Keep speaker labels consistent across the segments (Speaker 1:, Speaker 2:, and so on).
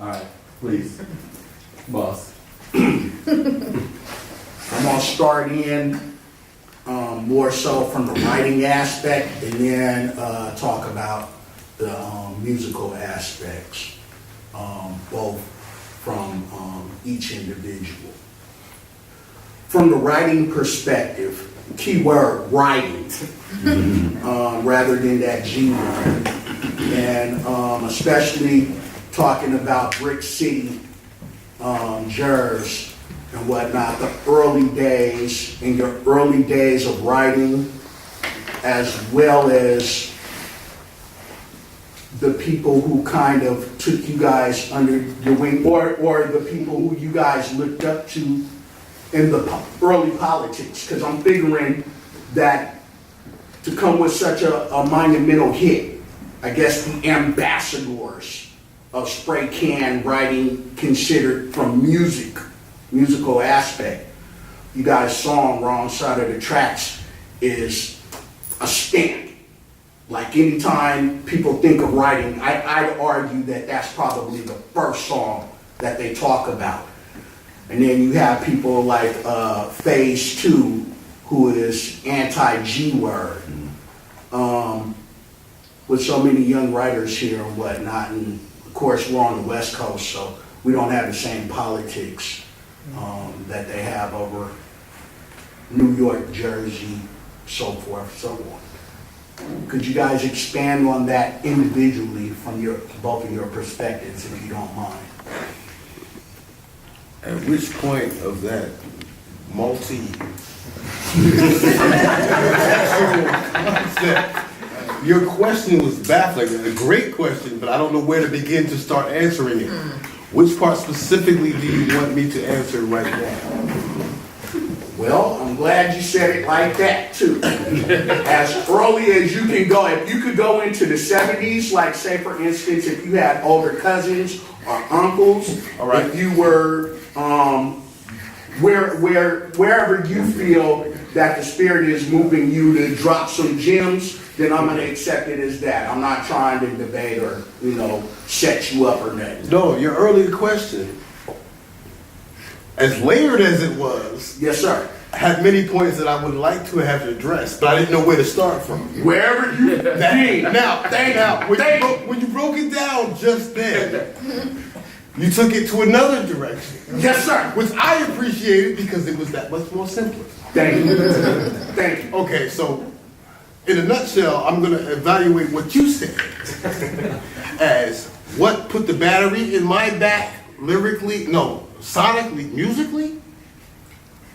Speaker 1: All right, please, boss.
Speaker 2: I'm gonna start in more so from the writing aspect, and then talk about the musical aspects, both from each individual. From the writing perspective, keyword writing, rather than that G word, and especially talking about Brick City, Jersey, and whatnot, the early days, in your early days of writing, as well as the people who kind of took you guys under your wing, or the people who you guys looked up to in the early politics, because I'm figuring that to come with such a monumental hit, I guess the ambassadors of spray can writing, considered from musical aspect, you guys' song Wrong Side of the Tracks is a stamp. Like anytime people think of writing, I'd argue that that's probably the first song that they talk about. And then you have people like Phase 2, who is anti-G word. With so many young writers here and whatnot, and of course we're on the West Coast, so we don't have the same politics that they have over New York, Jersey, so forth, so on. Could you guys expand on that individually from both of your perspectives, if you don't mind?
Speaker 3: At which point of that your question was baffling, a great question, but I don't know where to begin to start answering it. Which part specifically do you want me to answer right now?
Speaker 2: Well, I'm glad you said it like that too. As early as you can go, if you could go into the 70s, like say for instance, if you had older cousins or uncles,
Speaker 3: all right,
Speaker 2: if you were wherever you feel that the spirit is moving you to drop some gems, then I'm going to accept it as that. I'm not trying to debate or, set you up or nothing.
Speaker 3: No, your earlier question, as layered as it was,
Speaker 2: yes, sir,
Speaker 3: had many points that I would like to have addressed, but I didn't know where to start from.
Speaker 2: Wherever you think.
Speaker 3: When you broke it down just then, you took it to another direction.
Speaker 2: Yes, sir.
Speaker 3: Which I appreciated because it was that much more simpler.
Speaker 2: Thank you. Thank you.
Speaker 3: Okay, so in a nutshell, I'm going to evaluate what you said as what put the battery in my back sonically, musically?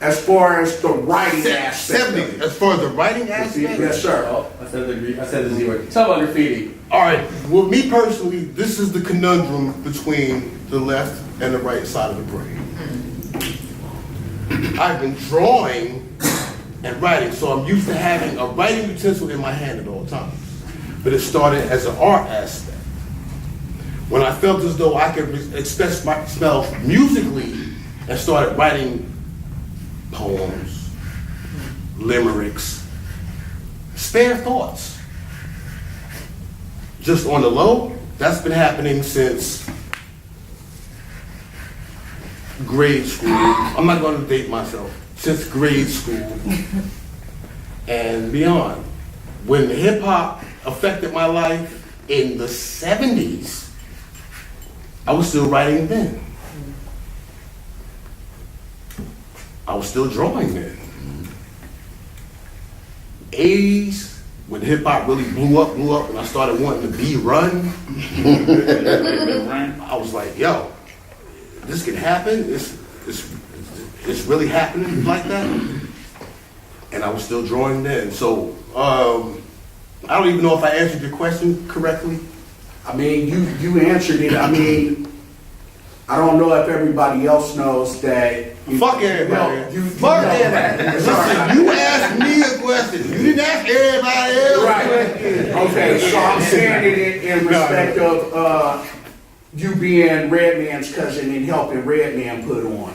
Speaker 2: As far as the writing aspect.
Speaker 3: 70. As far as the writing aspect?
Speaker 2: Yes, sir.
Speaker 1: Oh, I said the Z word. Talk about graffiti.
Speaker 3: All right. Well, me personally, this is the conundrum between the left and the right side of the brain. I've been drawing and writing, so I'm used to having a writing utensil in my hand at all times. But it started as an art aspect. When I felt as though I could express myself musically and started writing poems, limericks, spare thoughts. Just on the low, that's been happening since grade school. I'm not going to date myself. Since grade school and beyond. When hip hop affected my life in the 70s, I was still writing then. I was still drawing then. 80s, when hip hop really blew up, and I started wanting to be run, I was like, yo, this can happen? It's really happening like that? And I was still drawing then. So, I don't even know if I answered your question correctly.
Speaker 2: I mean, you answered it. I mean, I don't know if everybody else knows that.
Speaker 3: Fuck everybody.
Speaker 2: Fuck everybody.
Speaker 3: Listen, you asked me a question. You didn't ask everybody else.
Speaker 2: Right. Okay, so I'm saying it in respect of you being Redman's cousin and helping Redman put on.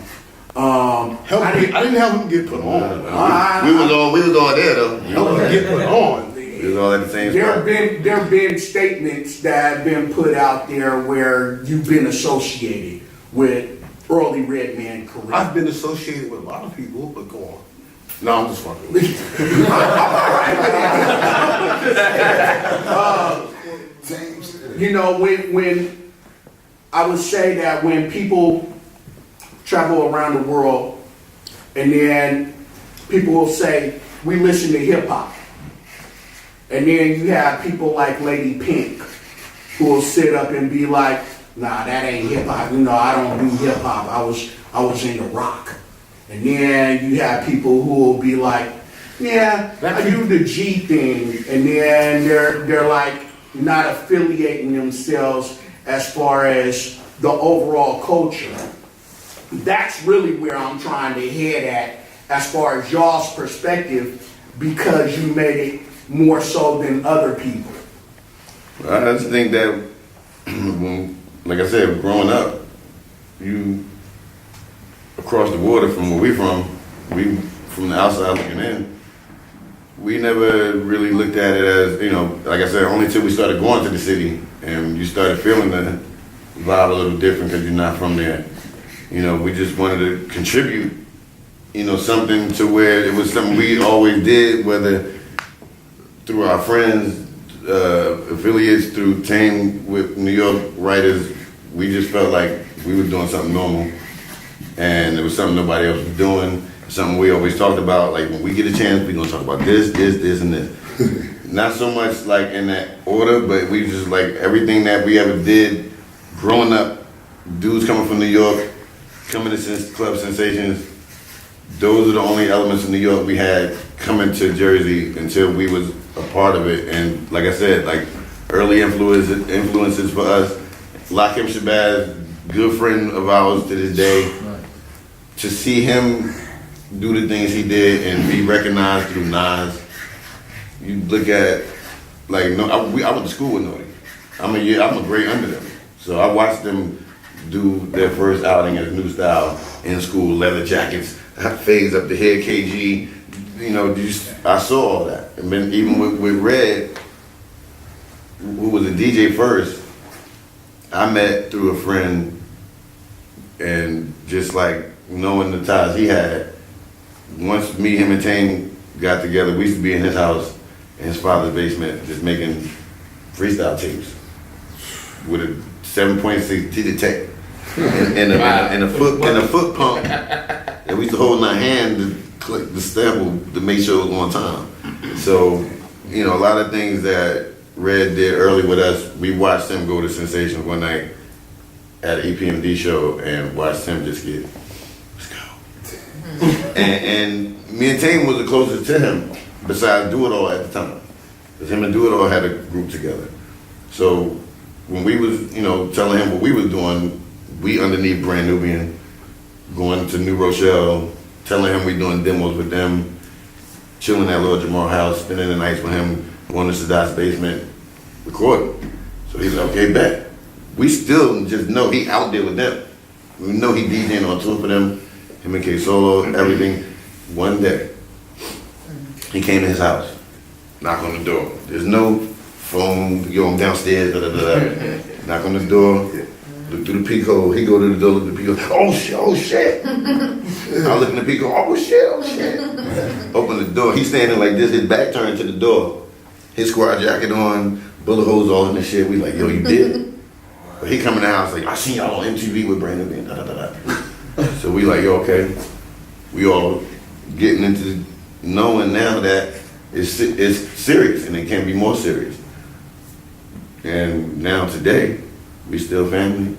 Speaker 3: I didn't help him get put on.
Speaker 4: We was on there though.
Speaker 3: Help him get put on.
Speaker 4: It was all at the same
Speaker 2: There
Speaker 4: spot.
Speaker 2: have been statements that have been put out there where you've been associated with early Red Man career.
Speaker 3: I've been associated with a lot of people, but go on. No, I'm just fucking with you.
Speaker 2: You know, when I would say that when people travel around the world and then people will say, we listen to hip hop. And then you have people like Lady Pink who will sit up and be like, nah, that ain't hip hop. You know, I don't do hip hop. I was into rock. And then you have people who will be like, yeah, I do the G thing. And then they're like not affiliating themselves as far as the overall culture. That's really where I'm trying to head at as far as y'all's perspective, because you made it more so than other people.
Speaker 4: I just think that, like I said, growing up, you across the water from where we from the outside looking in, we never really looked at it as, you know, like I said, only till we started going to the city and you started feeling the vibe a little different because you're not from there. You know, we just wanted to contribute, you know, something to where it was something we always did, whether through our friends, affiliates, through Tame with New York writers. We just felt like we were doing something normal, and it was something nobody else was doing, something we always talked about, like when we get a chance, we're gonna talk about this, and this. Not so much like in that order, but we just like everything that we ever did growing up, dudes coming from New York, coming to Club Sensations, those are the only elements in New York we had coming to Jersey until we was a part of it. And like I said, like early influences for us, Lakim Shabazz, good friend of ours to this day, to see him do the things he did and be recognized through Nas. You look at, like, no, I went to school with Naughty. I'm a grade under them. So I watched them do their first outing as New Style in school, leather jackets, fades up the head, KG, you know, I saw all that. And then even with Red, who was a DJ first, I met through a friend, and just like knowing the ties he had, once me, him, and Tane got together, we used to be in his house, in his father's basement, just making freestyle tapes with a 7.6 Digitech and a foot pump that we used to hold in our hand to click the staple to make sure it was on time. So, you know, a lot of things that Red did early with us, we watched him go to Sensations one night at an EPMD show and watched him just get, let's go. and me and Tane was the closest to him, besides Do It All at the time. Because him and Do It All had a group together. So when we was, you know, telling him what we was doing, we underneath Brand Nubian, going to New Rochelle, telling him we doing demos with them, chilling at Lord Jamal house, spending the nights with him, going to Sadat's basement, recording. So he's like, okay, bet. We still just know he out there with them. We know he DJing on tour for them, him and K Solo, everything. One day, he came to his house, knock on the door. There's no phone, I'm downstairs, knock on the door, look through the peephole. He go to the door, look through the peephole. Oh shit. I look in the peephole, oh shit. Open the door, he's standing like this, his back turned to the door. His squad jacket on, bullet holes all in the shit. We like, yo, you did? But he come in the house like, I seen y'all on MTV with Brand New. So we like, yo, okay. We all getting into knowing now that it's serious and it can be more serious. And now today, we still family.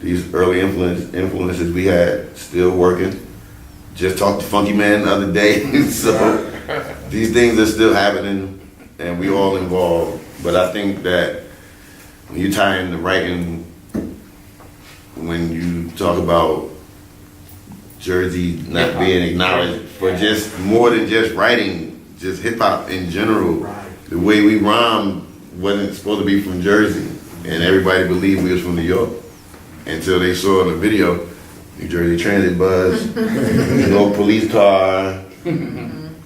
Speaker 4: These early influences we had still working. Just talked to Funky Man the other day. So these things are still happening and we all involved. But I think that when you tie in the writing, when you talk about Jersey not being acknowledged for just more than just writing, just hip hop in general, the way we rhyme wasn't supposed to be from Jersey, and everybody believed we was from New York until they saw the video, New Jersey Transit bus, no police car.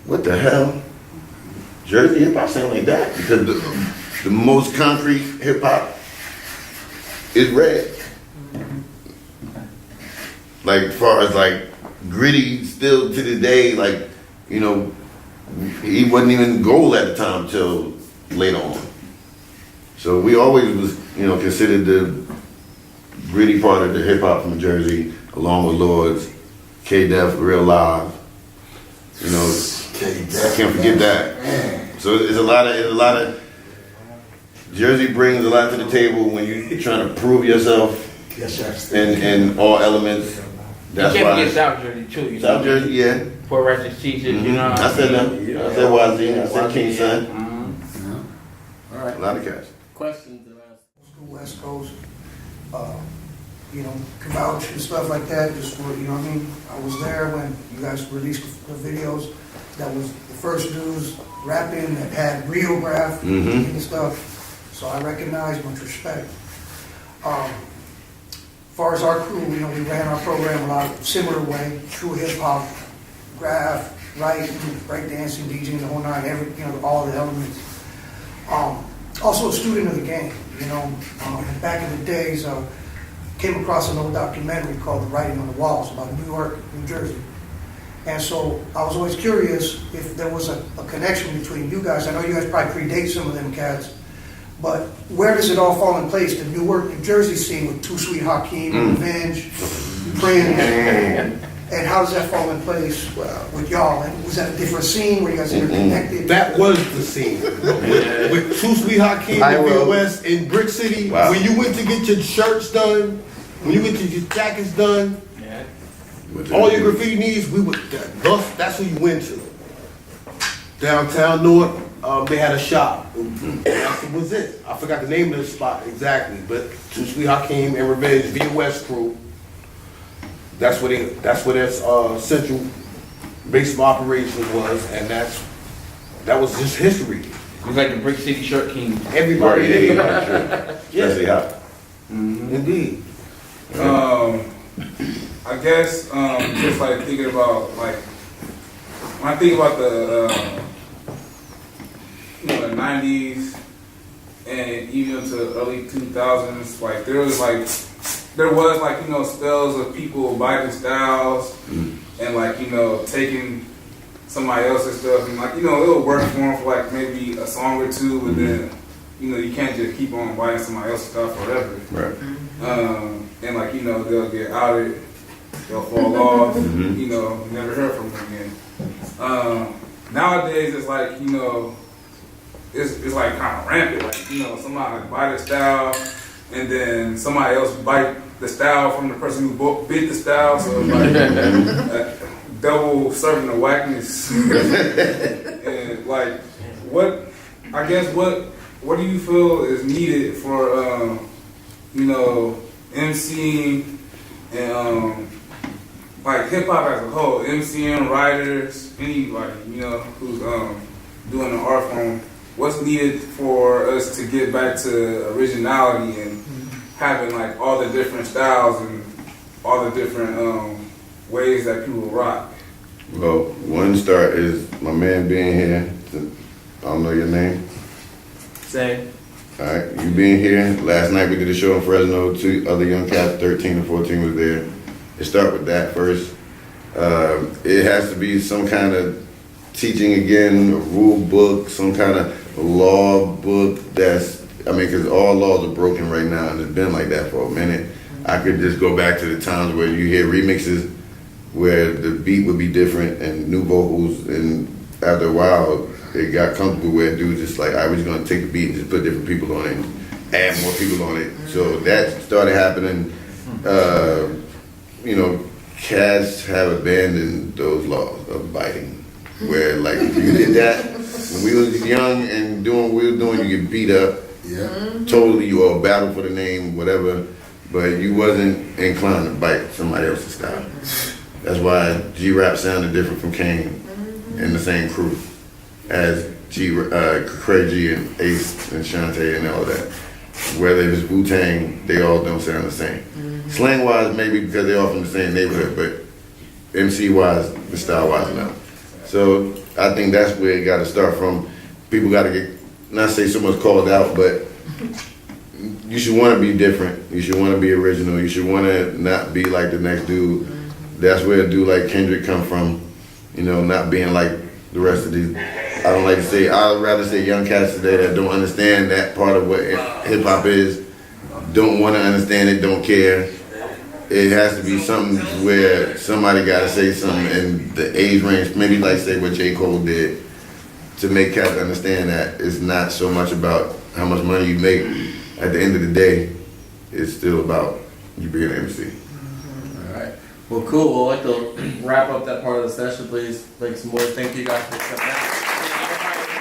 Speaker 4: What the hell? Jersey hip hop sound like that because the most concrete hip hop is red. Like as far as like gritty, still to this day, like you know, he wasn't even gold at the time till later on. So we always was considered the gritty part of the hip hop from Jersey, along with Lords, K-Def, Real Live. You know, I can't forget that. So it's a lot of Jersey brings a lot to the table when you're trying to prove yourself.
Speaker 2: Yes, sir.
Speaker 4: In all elements. That's
Speaker 5: you
Speaker 4: why.
Speaker 5: can't get South Jersey too. You
Speaker 4: South Jersey, yeah.
Speaker 5: Poor righteous teachers, you know.
Speaker 4: I said that. I said YZ. I said King Son.
Speaker 1: All right.
Speaker 4: A lot of cats.
Speaker 1: Questions about
Speaker 6: School West Coast, come out and stuff like that, just for, you know what I mean? I was there when you guys released the videos. That was the first news rapping that had Reograph and stuff. So I recognize, much respect. As far as our crew, we ran our program a lot similar way, true hip hop, graph, break dancing, DJing, the whole nine, all the elements. Also a student of the game, back in the days, came across an old documentary called The Writing on the Walls about New York, New Jersey. And so I was always curious if there was a connection between you guys. I know you guys probably predate some of them cats, but where does it all fall in place? The Newark, New Jersey scene with Too Sweet Hakeem, Revenge, Prince, and how does that fall in place with y'all? And was that a different scene where you guys interconnected?
Speaker 3: That was the scene. With Too Sweet Hakeem and VOS in Brick City,
Speaker 4: Wow.
Speaker 3: when you went to get your shirts done, when you went to get your jackets done, all your graffiti needs, that's who you went to. Downtown Newark, they had a shop. That was it. I forgot the name of the spot exactly, but Too Sweet Hakeem and Revenge, VOS crew. That's where their central base of operations was, and that was just history.
Speaker 5: It was like the Brick City Shirt King.
Speaker 3: Everybody
Speaker 4: Right,
Speaker 3: did.
Speaker 4: Especially hot.
Speaker 3: Indeed.
Speaker 7: I guess just like thinking about when I think about the the 90s and even to early 2000s, there was spells of people biting styles and taking somebody else's stuff and it'll work for them for maybe a song or two, but then you can't just keep on biting somebody else's stuff forever.
Speaker 4: Right.
Speaker 7: And they'll get outed, they'll fall off, never hear from them again. Nowadays it's it's kind of rampant. Somebody bite a style, and then somebody else bite the style from the person who bit the style. So it's double serving the whackness. And what do you feel is needed for MCing and hip hop as a whole, MCing, writers, anybody who's doing the art form? What's needed for us to get back to originality and having all the different styles and all the different ways that people rock?
Speaker 4: Well, one start is my man being here. I don't know your name.
Speaker 5: Say.
Speaker 4: All right, you being here. Last night we did a show in Fresno. 2 other young cats, 13 and 14, was there. It start with that first. It has to be some kind of teaching again, a rule book, some kind of law book because all laws are broken right now and it's been like that for a minute. I could just go back to the times where you hear remixes where the beat would be different and new vocals, and after a while it got comfortable where dudes just I was gonna take the beat and just put different people on it and add more people on it. So that started happening. Cats have abandoned those laws of biting. Where if you did that when we was young and doing what we were doing, you get beat up. Yeah. Totally, you all battle for the name, whatever, but you wasn't inclined to bite somebody else's style. That's why G-Rap sounded different from Kane and the same crew as Craig G and Ace and Shantae and all that. Whether it was Wu-Tang, they all don't sound the same. Slang-wise, maybe because they're all from the same neighborhood, but MC-wise, the style-wise, no. So I think that's where it got to start from. people got to get, not say so much called out, but you should want to be different. You should want to be original. You should want to not be like the next dude. That's where a dude like Kendrick come from. You know, not being like the rest of these. I don't like to say, I'd rather say young cats today that don't understand that part of what hip hop is, don't want to understand it, don't care. It has to be something where somebody got to say something, and the age range, maybe like say what J. Cole did, to make cats understand that it's not so much about how much money you make. At the end of the day, it's still about you being an MC.
Speaker 1: All right. Well, cool. We'd like to wrap up that part of the session, please. Make some more. Thank you guys for coming out.